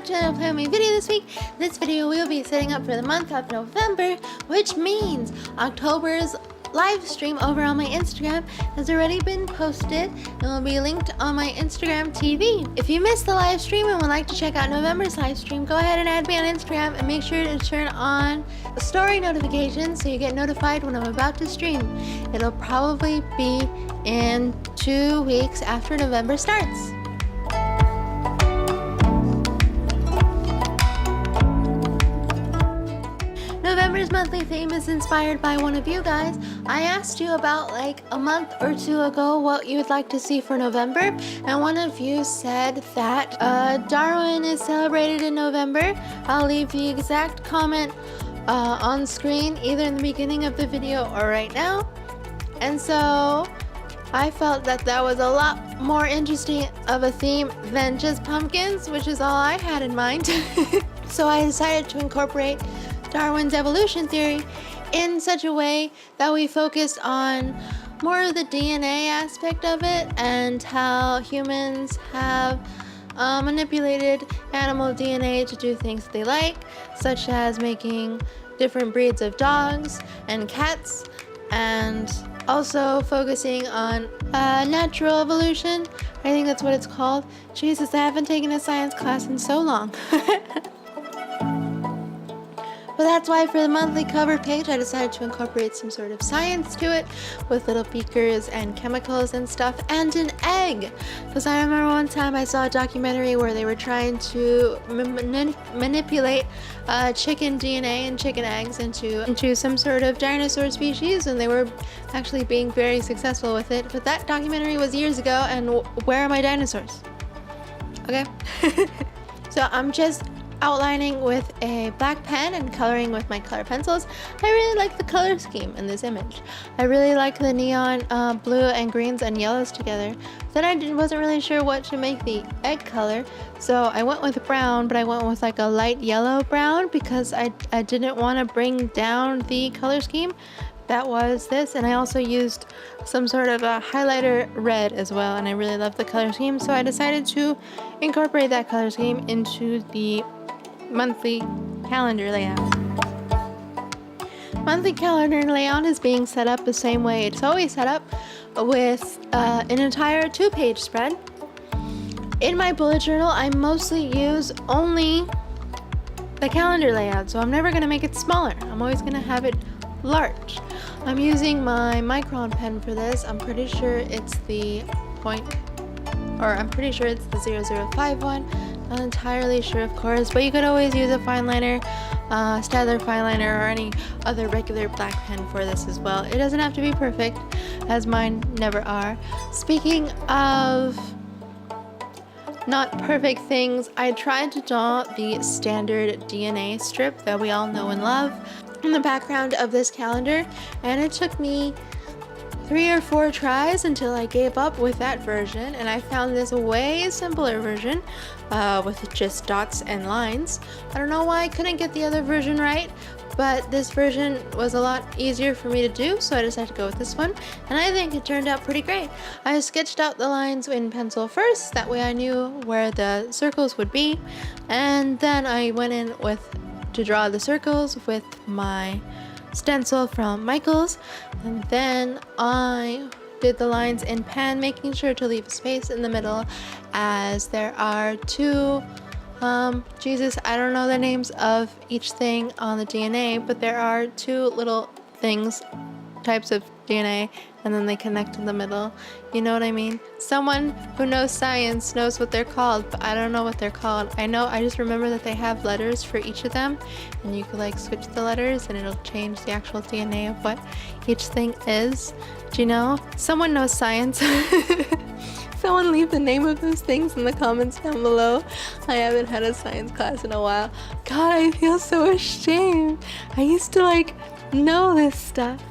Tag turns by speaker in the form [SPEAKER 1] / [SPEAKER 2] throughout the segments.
[SPEAKER 1] to another Play With Me video this week. In this video we will be setting up for the month of November, which means October's live stream over on my Instagram has already been posted and will be linked on my Instagram TV. If you missed the live stream and would like to check out November's live stream, go ahead and add me on Instagram and make sure to turn on the story notifications so you get notified when I'm about to stream. It'll probably be in 2 weeks after November starts. November's monthly theme is inspired by one of you guys. I asked you about like a month or two ago what you would like to see for November, and one of you said that Darwin is celebrated in November. I'll leave the exact comment on screen either in the beginning of the video or right now. And so I felt that that was a lot more interesting of a theme than just pumpkins, which is all I had in mind. So I decided to incorporate Darwin's evolution theory in such a way that we focused on more of the DNA aspect of it and how humans have manipulated animal DNA to do things they like, such as making different breeds of dogs and cats, and also focusing on natural evolution. I think that's what it's called. Jesus, I haven't taken a science class in so long. But that's why for the monthly cover page, I decided to incorporate some sort of science to it with little beakers and chemicals and stuff, and an egg. Because I remember one time I saw a documentary where they were trying to manipulate chicken DNA and chicken eggs into some sort of dinosaur species, and they were actually being very successful with it. But that documentary was years ago, and where are my dinosaurs? Okay. So I'm just outlining with a black pen and coloring with my color pencils. I really like the color scheme in this image. I really like the neon blue and greens and yellows together. Then I wasn't really sure what to make the egg color, so I went with brown, but I went with like a light yellow brown because I didn't want to bring down the color scheme. That was this, and I also used some sort of a highlighter red as well, and I really love the color scheme, so I decided to incorporate that color scheme into the monthly calendar layout. Monthly calendar layout is being set up the same way it's always set up, with an entire 2-page spread. In my bullet journal, I mostly use only the calendar layout, so I'm never going to make it smaller. I'm always going to have it large. I'm using my Micron pen for this. I'm pretty sure it's the I'm pretty sure it's the 005 one. Not entirely sure, of course, but you could always use a Fineliner, Staedtler Fineliner, or any other regular black pen for this as well. It doesn't have to be perfect, as mine never are. Speaking of not perfect things, I tried to draw the standard DNA strip that we all know and love in the background of this calendar, and it took me 3 or 4 tries until I gave up with that version, and I found this way simpler version with just dots and lines. I don't know why I couldn't get the other version right, but this version was a lot easier for me to do, so I decided to go with this one, and I think it turned out pretty great. I sketched out the lines in pencil first, that way I knew where the circles would be, and then I went in to draw the circles with my stencil from Michaels, and then I did the lines in pen, making sure to leave a space in the middle, as there are 2 Jesus, I don't know the names of each thing on the DNA, but there are 2 little types of DNA, and then they connect in the middle. You know what I mean? Someone who knows science knows what they're called, but I don't know what they're called. I just remember that they have letters for each of them, and you could like switch the letters and it'll change the actual DNA of what each thing is. Do you know? Someone knows science. Someone leave the name of those things in the comments down below. I haven't had a science class in a while. God, I feel so ashamed. I used to like know this stuff.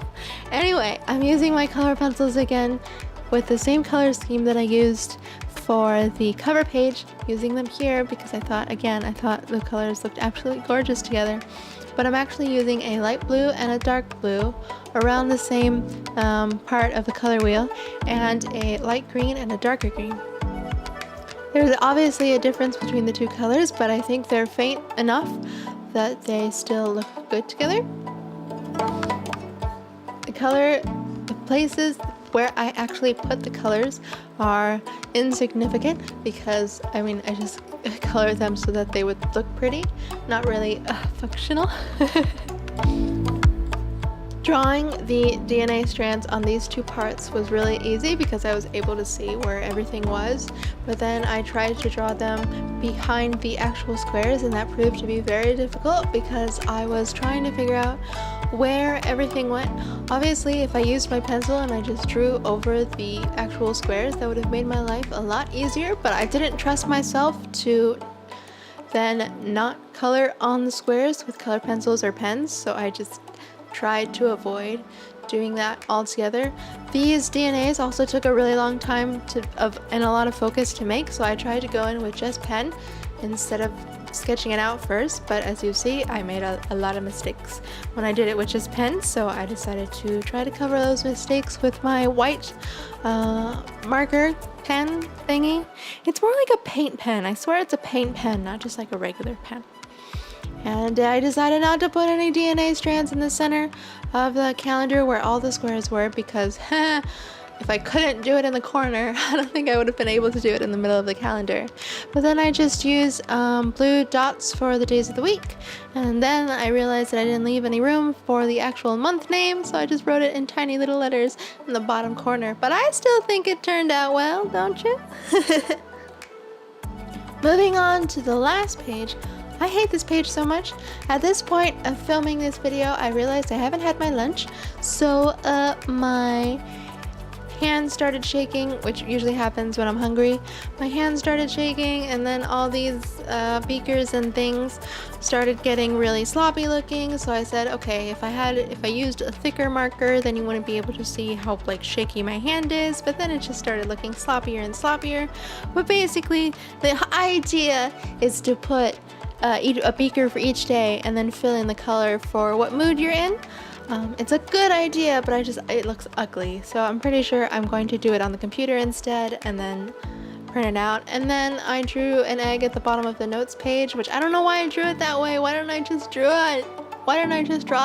[SPEAKER 1] Anyway, I'm using my color pencils again with the same color scheme that I used for the cover page, using them here because I thought the colors looked absolutely gorgeous together. But I'm actually using a light blue and a dark blue around the same part of the color wheel, and a light green and a darker green. There's obviously a difference between the two colors, but I think they're faint enough that they still look good together. The places where I actually put the colors are insignificant because, I mean, I just colored them so that they would look pretty, not really functional. Drawing the DNA strands on these two parts was really easy because I was able to see where everything was, but then I tried to draw them behind the actual squares, and that proved to be very difficult because I was trying to figure out where everything went. Obviously, if I used my pencil and I just drew over the actual squares, that would have made my life a lot easier, but I didn't trust myself to then not color on the squares with colored pencils or pens, so I just tried to avoid doing that altogether. These DNAs also took a really long time and a lot of focus to make, so I tried to go in with just pen instead of sketching it out first, but as you see, I made a lot of mistakes when I did it with just pen, so I decided to try to cover those mistakes with my white marker pen thingy. It's more like a paint pen. I swear it's a paint pen, not just like a regular pen. And I decided not to put any DNA strands in the center of the calendar where all the squares were because if I couldn't do it in the corner, I don't think I would have been able to do it in the middle of the calendar. But then I just used blue dots for the days of the week. And then I realized that I didn't leave any room for the actual month name, so I just wrote it in tiny little letters in the bottom corner. But I still think it turned out well, don't you? Moving on to the last page. I hate this page so much. At this point of filming this video, I realized I haven't had my lunch, so my hands started shaking, which usually happens when I'm hungry. My hands started shaking, and then all these beakers and things started getting really sloppy looking, so I said, okay, if I used a thicker marker, then you wouldn't be able to see how like shaky my hand is, but then it just started looking sloppier and sloppier. But basically, the idea is to put a beaker for each day and then fill in the color for what mood you're in. It's a good idea, but it looks ugly, so I'm pretty sure I'm going to do it on the computer instead and then print it out. And then I drew an egg at the bottom of the notes page, which I don't know why I drew it that way. Why don't I just draw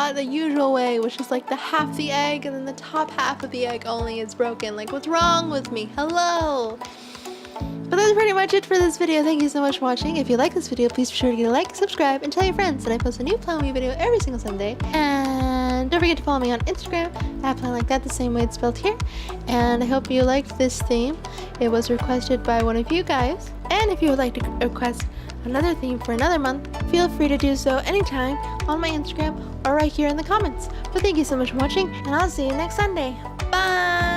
[SPEAKER 1] it the usual way, which is like the half the egg and then the top half of the egg only is broken? Like, what's wrong with me? Hello! But that's pretty much it for this video. Thank you so much for watching. If you like this video, please be sure to give it a like, subscribe, and tell your friends that I post a new FLAMINGO video every single Sunday. And don't forget to follow me on Instagram at FLAMINGO, the same way it's spelled here. And I hope you liked this theme. It was requested by one of you guys. And if you would like to request another theme for another month, feel free to do so anytime on my Instagram or right here in the comments. But thank you so much for watching, and I'll see you next Sunday. Bye!